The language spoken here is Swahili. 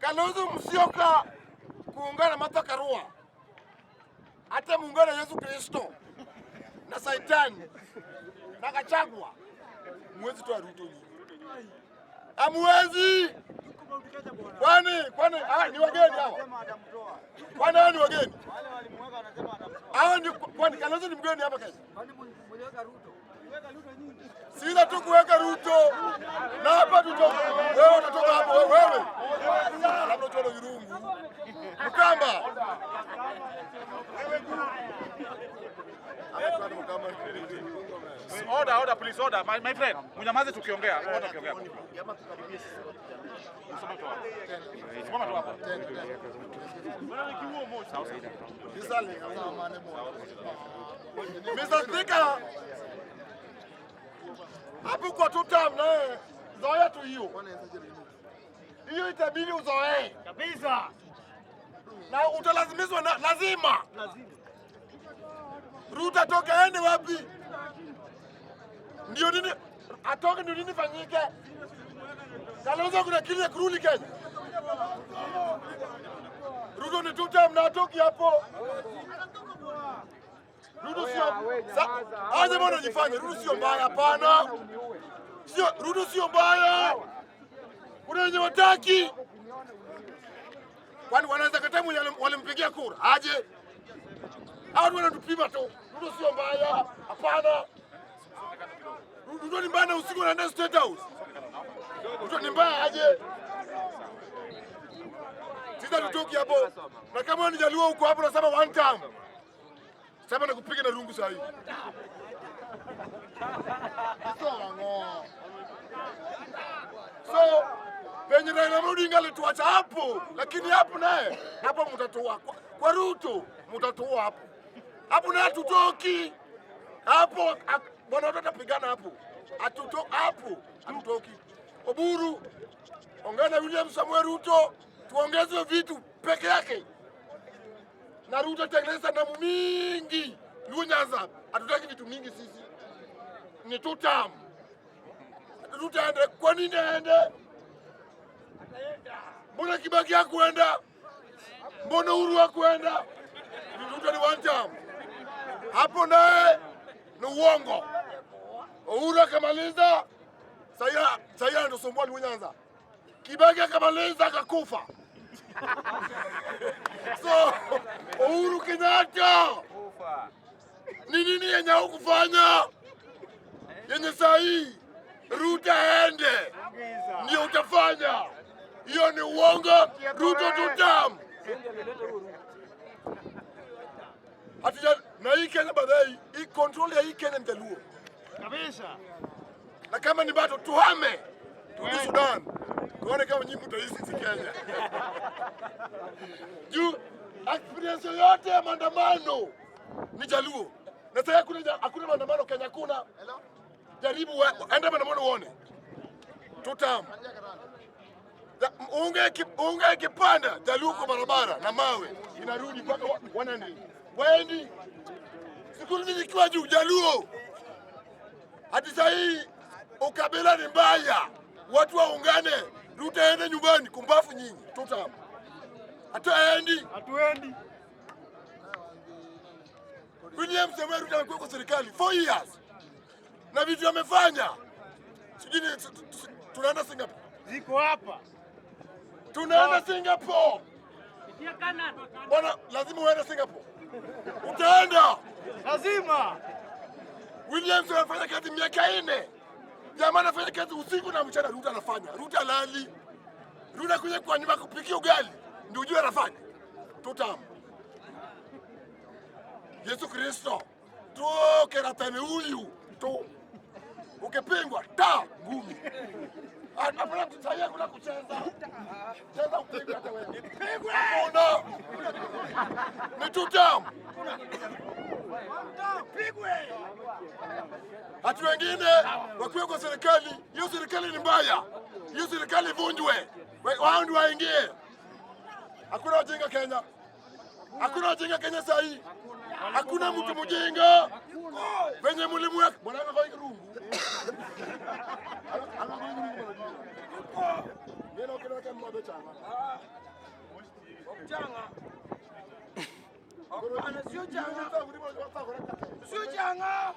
Kalonzo Musyoka kuungana na Martha Karua, hata muungana na Yesu Kristo na Saitani na Gachagua, mwezi tu Ruto nyinyi. Amwezi. Kwani ni wageni hawa? Kwani hao ni wageni? Wale walimweka wanasema atamtoa. Hao ni kwani Kalonzo ni mgeni hapa Kenya? Kwani mliweka Ruto? Mliweka Ruto nyingi. Sina tu kuweka Ruto. Na hapa tutoka. Wewe utatoka hapo wewe. Labda tuone Irungu. Mkamba. Order, please, order. My friend, mnyamaze tukiongea. Order tukiongea. Simama tu hapo. Mr. Speaker, hapo kwa tutam naye zoea tu hiyo. Hiyo itabidi uzoee Kabisa. na utalazimishwa na lazima. Ruto atoke aende wapi? Ndio nini atoke, ndio nini fanyike? Kalonzo kuna kile ya kurudi Kenya. Ruto ni tutam na atoki hapo. Ruto sio aje mbona jifanye Ruto sio mbaya, hapana. Sio Ruto sio mbaya. Kuna wenye wataki. Kwani wanaweza katamu walimpigia kura. Aje. Hao wanatupima tu. Ruto sio mbaya, hapana. Ruto ni mbaya usiku anaenda State House. Ruto ni mbaya aje. Sisi tutoki hapo. Na kama ni Jaluo huko hapo nasema one time. Sasa nakupiga na rungu saa hii. So, penye Raila Odinga alituacha hapo, lakini hapo naye hapo mtatoa kwa Ruto, mtatoa hapo. Hapo naye tutoki. Hapo bwana watu atapigana hapo. Hapo hatutoki. Oburu ongea na William Samuel Ruto, tuongeze vitu peke yake. Na Ruto tengeneza damu mingi. Luo Nyanza, hatutaki vitu mingi sisi. Ni tutam. Ruto aende, kwa nini aende? Mbona Kibaki hakuenda? Mbona Uhuru hakuenda? Ruto ni one time. Hapo naye ni uongo. Uhuru akamaliza, sasa anasumbua Luo Nyanza. Kibaki akamaliza akakufa. So, Uhuru Kenyatta ni nini yenye hukufanya? Yenye saa hii Ruto aende ndio utafanya. Hiyo ni uongo. Ruto tutam. Hatuja na hii Kenya badai, hii control ya hii Kenya Jaluo. Kabisa. Na kama ni bado tuhame. Turudi Sudan. Tuone kama nyinyi mtaishi Kenya. Juu experience yote ya maandamano ni Jaluo. Na sasa hakuna maandamano Kenya kuna. Jaribu enda maandamano uone. Tutam. Unge kipanda Jaluo kwa barabara na mawe inarudi mpaka wanani. Waendi. Siku nikiwa juu Jaluo. Hadi sasa hii ukabila ni mbaya. Watu waungane. Ruto aende nyumbani kumbafu nyinyi. Tutam. Hatuendi. William Samuel Ruto amekuwa kwa serikali 4 years. Na vitu amefanya. Sijui tunaenda Singapore. Ziko hapa. Tunaenda Singapore. Bwana lazima uende Singapore. Utaenda. Lazima. William Samuel anafanya kazi miaka 4. Jamaa anafanya kazi usiku na mchana. Ruto anafanya. Ruto halali. Ruto kuja kwa nyumba kupikia ugali. Ndio ujue anafanya. Tutam. Yesu Kristo. Toke ratani huyu. To. Ukipingwa ta ngumi. Hapana tusaia kuna kucheza. Cheza upigwe hata wewe. Pigwe. Mbona? Ni tutam. Pigwe. Hatu wengine wakiwa kwa serikali, hiyo serikali ni mbaya. Hiyo serikali vunjwe. Wao ndio waingie. Hakuna wajinga Kenya. Hakuna wajinga Kenya sasa hii. Hakuna mtu mjinga. Venye mulimu yake bwana anafanya rungu. Neno kile kama mbabecha. Changa. Hapana, sio changa. Sio changa.